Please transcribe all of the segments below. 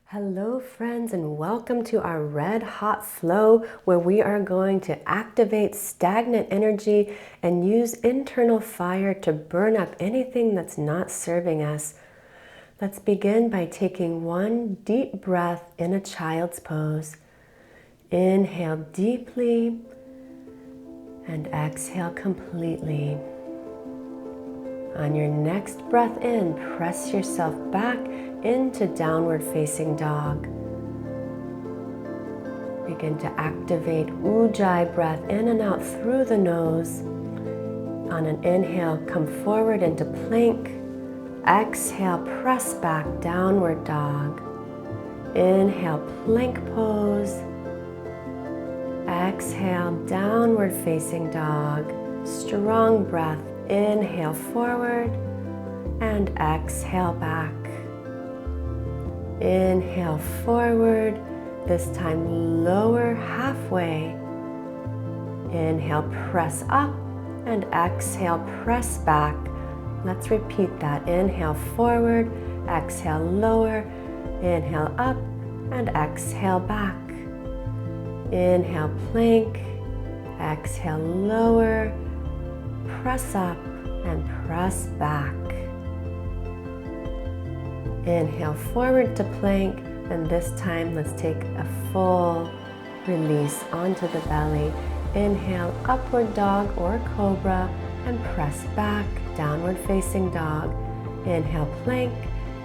Hello friends, and welcome to our red hot flow, where we are going to activate stagnant energy and use internal fire to burn up anything that's not serving us. Let's begin by taking one deep breath in a child's pose. Inhale deeply and exhale completely. On your next breath in, press yourself back into downward facing dog. Begin to activate Ujjayi breath in and out through the nose. On an inhale, come forward into plank. Exhale, press back, downward dog. Inhale, plank pose. Exhale, downward facing dog. Strong breath. Inhale forward and exhale back. Inhale forward, this time lower halfway. Inhale, press up, and exhale, press back. Let's repeat that. Inhale forward, exhale lower, inhale up, and exhale back. Inhale plank, exhale lower, press up and press back. Inhale forward to plank, and this time let's take a full release onto the belly. Inhale, upward dog or cobra, and press back, downward facing dog. Inhale, plank.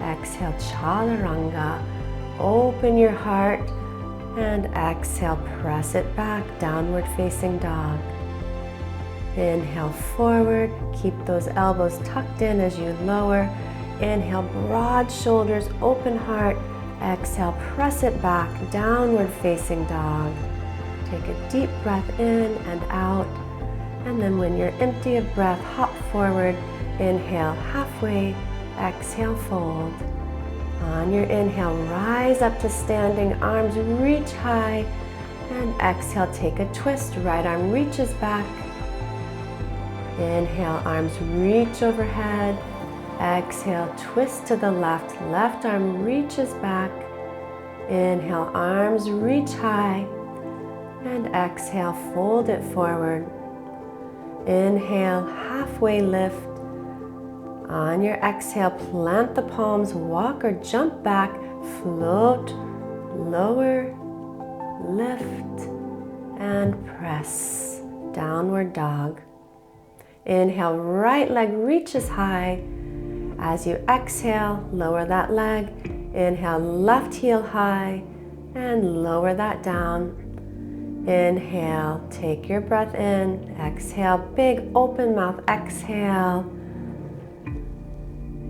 Exhale, chaturanga. Open your heart, and exhale, press it back, downward facing dog. Inhale forward, keep those elbows tucked in as you lower. Inhale, broad shoulders, open heart. Exhale, press it back, downward facing dog. Take a deep breath in and out. And then when you're empty of breath, hop forward. Inhale, halfway. Exhale, fold. On your inhale, rise up to standing, arms reach high. And exhale, take a twist. Right arm reaches back. Inhale, arms reach overhead. Exhale, twist to the left. Left arm reaches back. Inhale, arms reach high. And exhale, fold it forward. Inhale, halfway lift. On your exhale, plant the palms, walk or jump back, float, lower, lift, and press. Downward dog. Inhale, right leg reaches high. As you exhale, lower that leg. Inhale, left heel high, and lower that down. Inhale, take your breath in. Exhale, big open mouth, exhale.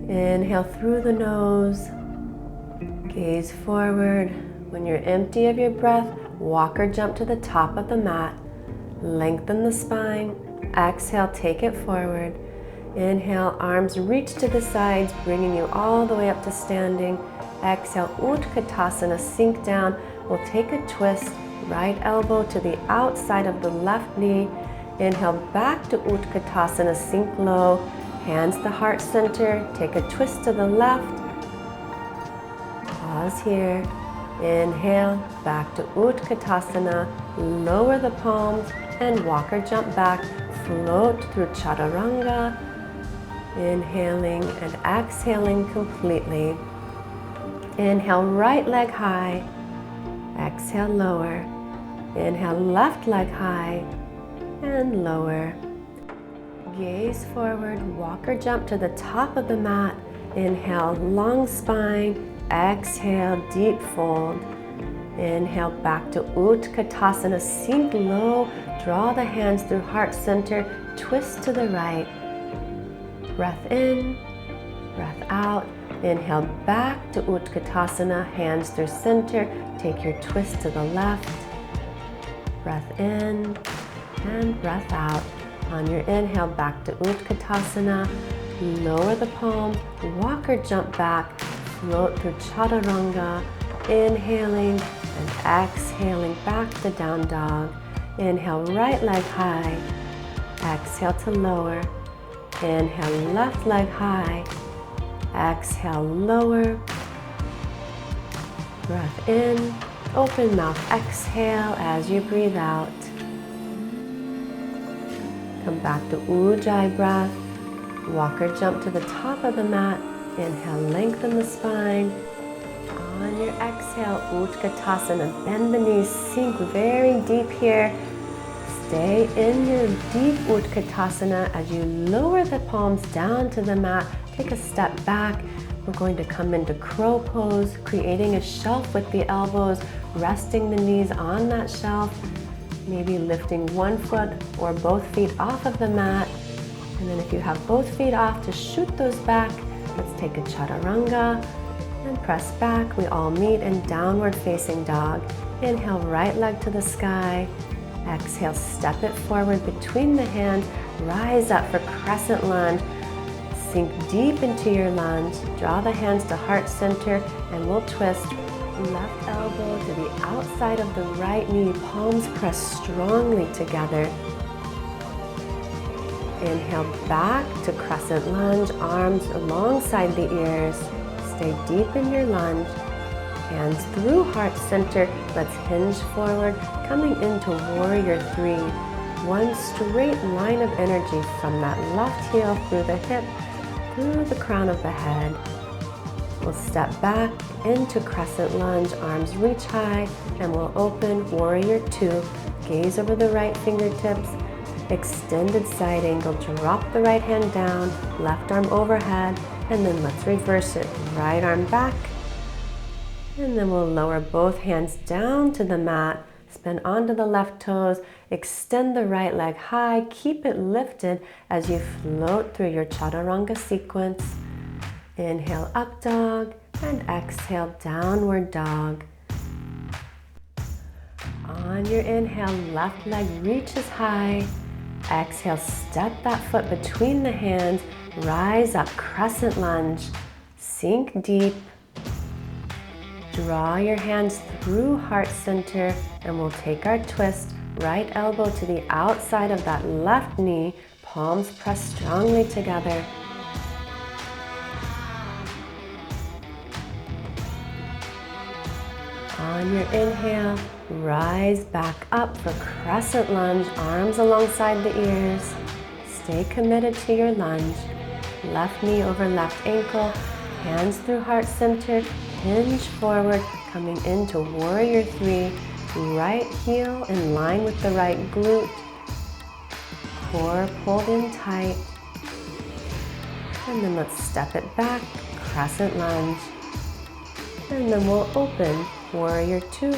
Inhale through the nose. Gaze forward. When you're empty of your breath, walk or jump to the top of the mat. Lengthen the spine. Exhale, take it forward. Inhale, arms reach to the sides, bringing you all the way up to standing. Exhale, Utkatasana, sink down. We'll take a twist, right elbow to the outside of the left knee. Inhale, back to Utkatasana, sink low. Hands to heart center, take a twist to the left. Pause here. Inhale, back to Utkatasana, lower the palms and walk or jump back. Float through chaturanga, inhaling and exhaling completely. Inhale, right leg high. Exhale, lower. Inhale, left leg high and lower. Gaze forward, walk or jump to the top of the mat. Inhale, long spine. Exhale, deep fold. Inhale, back to Utkatasana, sink low. Draw the hands through heart center, twist to the right. Breath in, breath out. Inhale, back to Utkatasana, hands through center. Take your twist to the left. Breath in and breath out. On your inhale, back to Utkatasana. Lower the palms, walk or jump back. Float through chaturanga. Inhaling and exhaling back to down dog. Inhale, right leg high. Exhale to lower. Inhale, left leg high. Exhale, lower. Breath in, open mouth, exhale as you breathe out. Come back to Ujjayi breath. Walk or jump to the top of the mat. Inhale, lengthen the spine. On your exhale, Utkatasana, bend the knees, sink very deep here. Stay in your deep Utkatasana as you lower the palms down to the mat. Take a step back. We're going to come into crow pose, creating a shelf with the elbows, resting the knees on that shelf, maybe lifting one foot or both feet off of the mat. And then if you have both feet off, to shoot those back. Let's take a chaturanga and press back. We all meet in downward facing dog. Inhale, right leg to the sky. Exhale, step it forward between the hands. Rise up for crescent lunge. Sink deep into your lunge. Draw the hands to heart center and we'll twist. Left elbow to the outside of the right knee. Palms press strongly together. Inhale back to crescent lunge. Arms alongside the ears. Stay deep in your lunge. Hands through heart center. Let's hinge forward, coming into warrior three. One straight line of energy from that left heel through the hip, through the crown of the head. We'll step back into crescent lunge, arms reach high, and we'll open warrior two. Gaze over the right fingertips, extended side angle, drop the right hand down, left arm overhead, and then let's reverse it. Right arm back, and then we'll lower both hands down to the mat, spin onto the left toes, extend the right leg high, keep it lifted as you float through your chaturanga sequence. Inhale, up dog, and exhale, downward dog. On your inhale, left leg reaches high. Exhale, step that foot between the hands, rise up, crescent lunge, sink deep. Draw your hands through heart center and we'll take our twist. Right elbow to the outside of that left knee, palms press strongly together. On your inhale, rise back up for crescent lunge, arms alongside the ears. Stay committed to your lunge. Left knee over left ankle, hands through heart center, hinge forward, coming into warrior three. Right heel in line with the right glute. Core pulled in tight. And then let's step it back, crescent lunge. And then we'll open warrior two.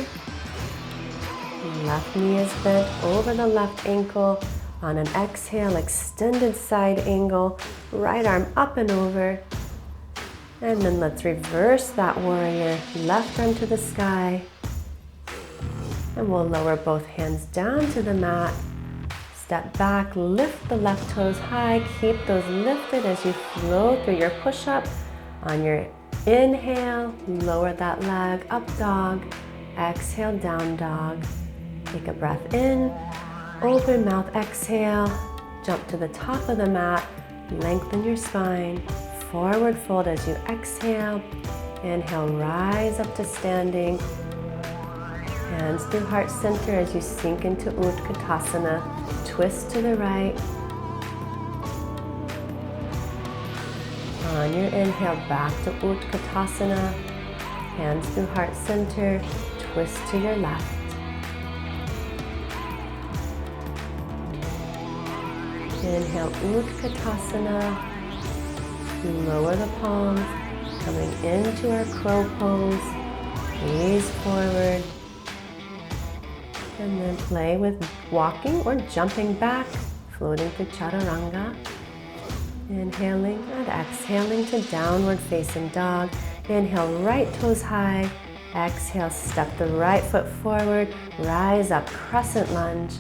Left knee is bent over the left ankle. On an exhale, extended side angle, right arm up and over. And then let's reverse that warrior, left arm to the sky. And we'll lower both hands down to the mat. Step back, lift the left toes high, keep those lifted as you flow through your push-up. On your inhale, lower that leg, up dog. Exhale, down dog. Take a breath in, open mouth, exhale. Jump to the top of the mat, lengthen your spine. Forward fold as you exhale. Inhale, rise up to standing. Hands through heart center as you sink into Utkatasana. Twist to the right. On your inhale, back to Utkatasana. Hands through heart center. Twist to your left. Inhale, Utkatasana. Lower the palms, coming into our crow pose. Gaze forward. And then play with walking or jumping back, floating to chaturanga. Inhaling and exhaling to downward facing dog. Inhale, right toes high. Exhale, step the right foot forward. Rise up, crescent lunge.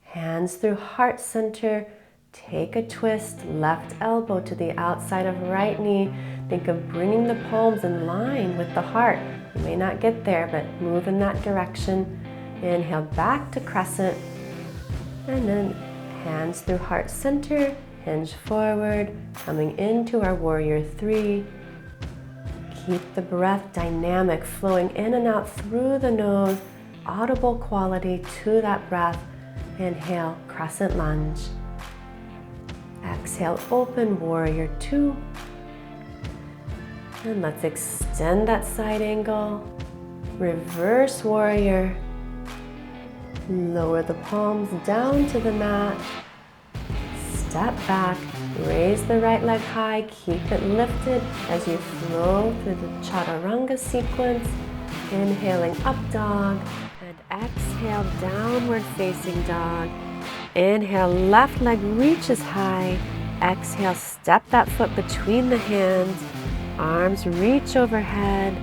Hands through heart center. Take a twist, left elbow to the outside of right knee. Think of bringing the palms in line with the heart. You may not get there, but move in that direction. Inhale, back to crescent. And then hands through heart center, hinge forward, coming into our warrior three. Keep the breath dynamic, flowing in and out through the nose, audible quality to that breath. Inhale, crescent lunge. Exhale, open warrior two. And let's extend that side angle. Reverse warrior. Lower the palms down to the mat. Step back, raise the right leg high, keep it lifted as you flow through the chaturanga sequence. Inhaling up dog and exhale downward facing dog. Inhale, left leg reaches high. Exhale, step that foot between the hands. Arms reach overhead.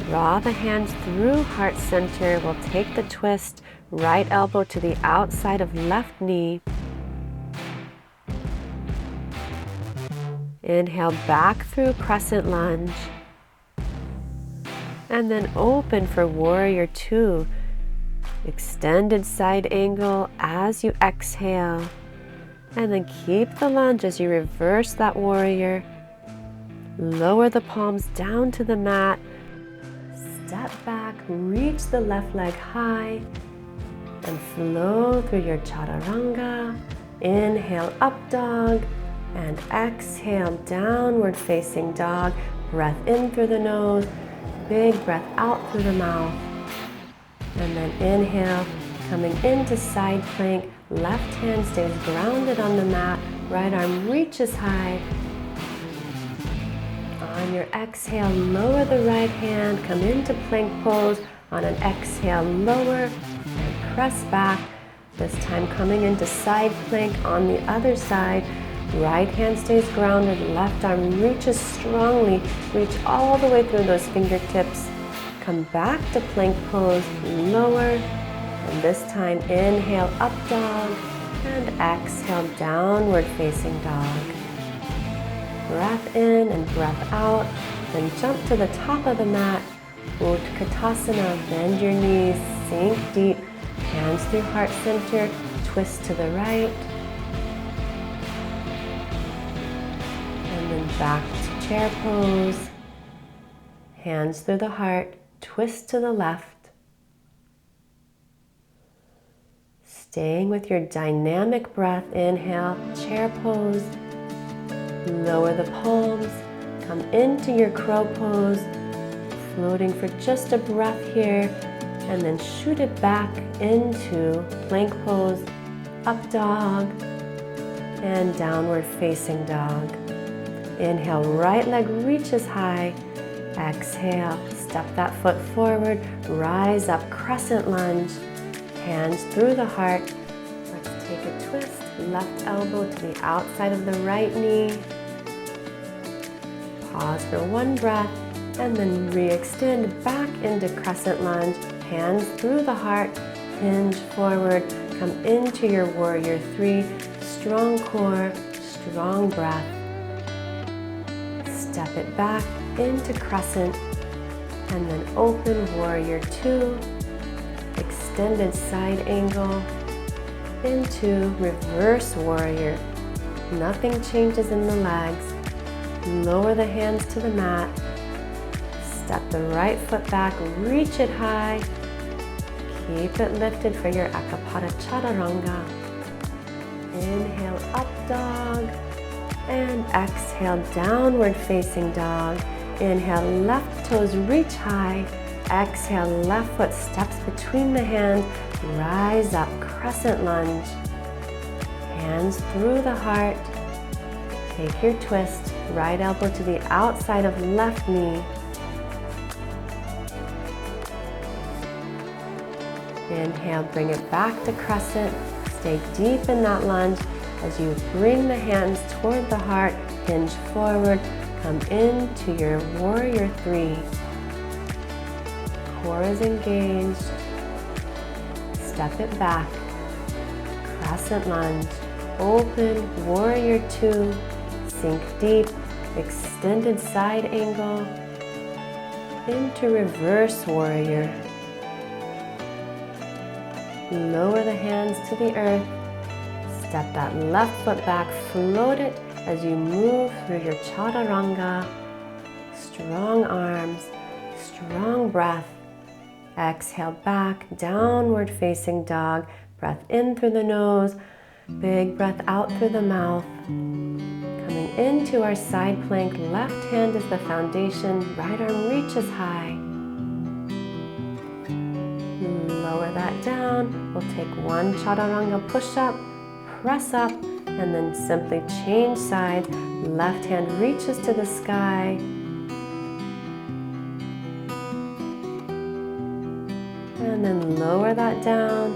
Draw the hands through heart center. We'll take the twist. Right elbow to the outside of left knee. Inhale back through crescent lunge. And then open for warrior two. Extended side angle as you exhale. And then keep the lunge as you reverse that warrior. Lower the palms down to the mat. Step back, reach the left leg high. And flow through your chaturanga. Inhale, up dog. And exhale, downward facing dog. Breath in through the nose. Big breath out through the mouth. And then inhale, coming into side plank. Left hand stays grounded on the mat. Right arm reaches high. On your exhale, lower the right hand. Come into plank pose. On an exhale, lower and press back. This time coming into side plank on the other side. Right hand stays grounded, left arm reaches strongly. Reach all the way through those fingertips. Come back to plank pose, lower. And this time inhale, up dog. And exhale, downward facing dog. Breath in and breath out. Then jump to the top of the mat. Utkatasana, bend your knees, sink deep. Hands through heart center, twist to the right. And then back to chair pose. Hands through the heart, twist to the left. Staying with your dynamic breath, inhale, chair pose. Lower the palms, come into your crow pose. Floating for just a breath here. And then shoot it back into plank pose, up dog, and downward facing dog. Inhale, right leg reaches high. Exhale, step that foot forward, rise up, crescent lunge. Hands through the heart. Let's take a twist, left elbow to the outside of the right knee. Pause for one breath, and then re-extend back into crescent lunge. Hands through the heart, hinge forward, come into your warrior three. Strong core, strong breath. Step it back into crescent, and then open warrior two. Extended side angle into reverse warrior. Nothing changes in the legs. Lower the hands to the mat. Step the right foot back, reach it high. Keep it lifted for your Ekapada Chaturanga. Inhale, up dog. And exhale, downward facing dog. Inhale, left toes reach high. Exhale, left foot steps between the hands. Rise up, crescent lunge. Hands through the heart. Take your twist. Right elbow to the outside of left knee. Inhale, bring it back to crescent. Stay deep in that lunge as you bring the hands toward the heart. Hinge forward. Come into your warrior three. Core is engaged. Step it back. Crescent lunge. Open warrior two. Sink deep. Extended side angle. Into reverse warrior. Lower the hands to the earth. Step that left foot back, float it as you move through your chaturanga. strong arms, strong breath. Exhale back, downward facing dog. Breath in through the nose, big breath out through the mouth. Coming into our side plank, left hand is the foundation, right arm reaches high. Lower that down. We'll take one chaturanga push-up, press up, and then simply change sides. Left hand reaches to the sky. And then lower that down.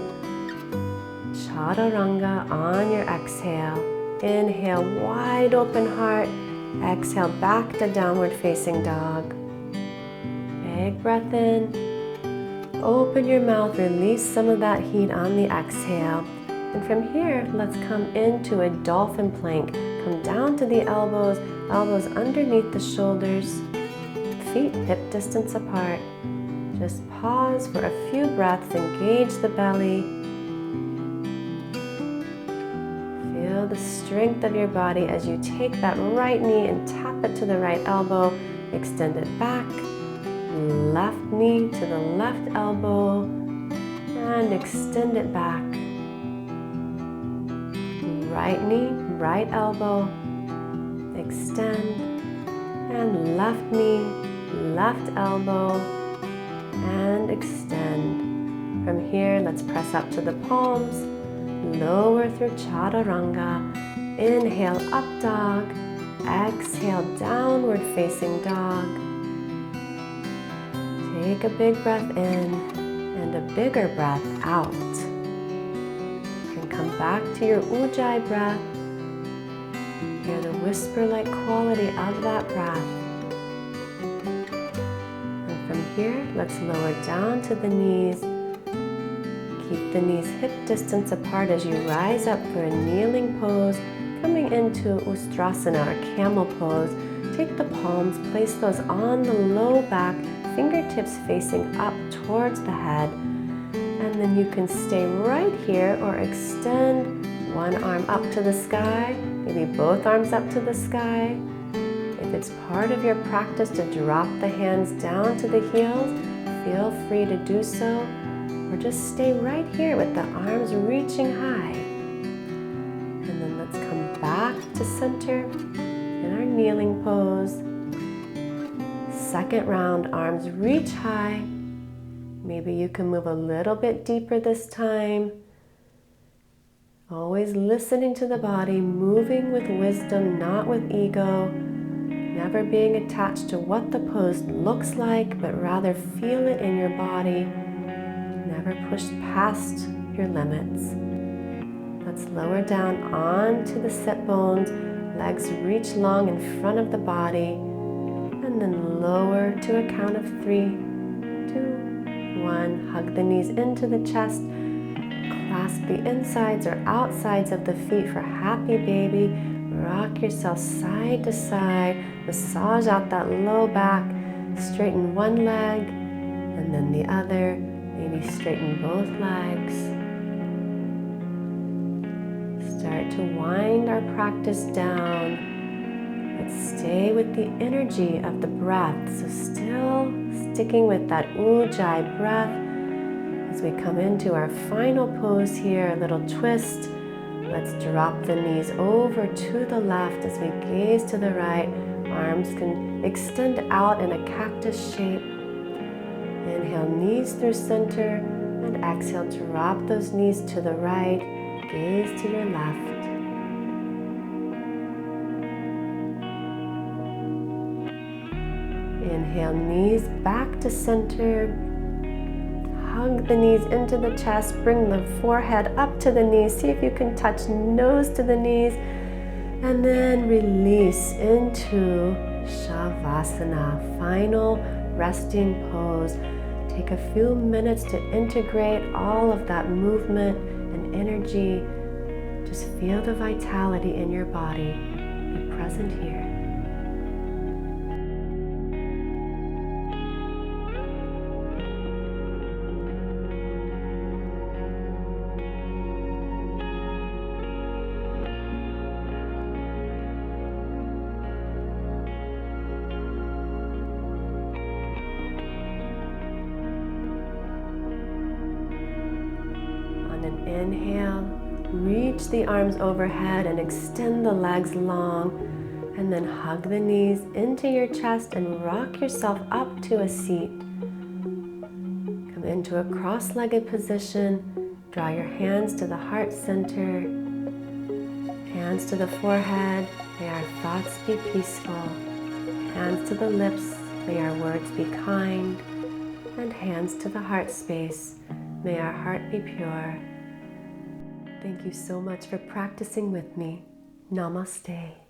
Chaturanga on your exhale. Inhale, wide open heart. Exhale, back to downward facing dog. Big breath in. Open your mouth, release some of that heat on the exhale. And from here, let's come into a dolphin plank. Come down to the elbows, elbows underneath the shoulders, feet hip distance apart. Just pause for a few breaths, engage the belly. Feel the strength of your body as you take that right knee and tap it to the right elbow. Extend it back. Left knee to the left elbow and extend it back. Right knee, right elbow, extend, and left knee, left elbow, and extend. From here, let's press up to the palms, lower through chaturanga. Inhale, up dog. Exhale, downward facing dog. Take a big breath in and a bigger breath out. And come back to your ujjayi breath. Hear the whisper-like quality of that breath. And from here, let's lower down to the knees. Keep the knees hip distance apart as you rise up for a kneeling pose. Coming into Ustrasana or camel pose. Take the palms, place those on the low back, fingertips facing up towards the head. And then you can stay right here or extend one arm up to the sky, maybe both arms up to the sky. If it's part of your practice to drop the hands down to the heels, feel free to do so, or just stay right here with the arms reaching high. And then let's come back to center in our kneeling pose. Second round, arms reach high. Maybe you can move a little bit deeper this time. Always listening to the body, moving with wisdom, not with ego. Never being attached to what the pose looks like, but rather feel it in your body. Never push past your limits. Let's lower down onto the sit bones. Legs reach long in front of the body. And then lower to a count of 3, 2, 1. Hug the knees into the chest. Clasp the insides or outsides of the feet for happy baby. Rock yourself side to side. Massage out that low back. Straighten one leg and then the other. Maybe straighten both legs. Start to wind our practice down. Let's stay with the energy of the breath. So still sticking with that ujjayi breath as we come into our final pose here, a little twist. Let's drop the knees over to the left as we gaze to the right. Arms can extend out in a cactus shape. Inhale, knees through center, and exhale, drop those knees to the right. Gaze to your left. Inhale, knees back to center. Hug the knees into the chest. Bring the forehead up to the knees. See if you can touch nose to the knees. And then release into Shavasana, final resting pose. Take a few minutes to integrate all of that movement and energy. Just feel the vitality in your body. Be present here. And then inhale, reach the arms overhead and extend the legs long. And then hug the knees into your chest and rock yourself up to a seat. Come into a cross-legged position. Draw your hands to the heart center. Hands to the forehead. May our thoughts be peaceful. Hands to the lips. May our words be kind. And hands to the heart space. May our heart be pure. Thank you so much for practicing with me. Namaste.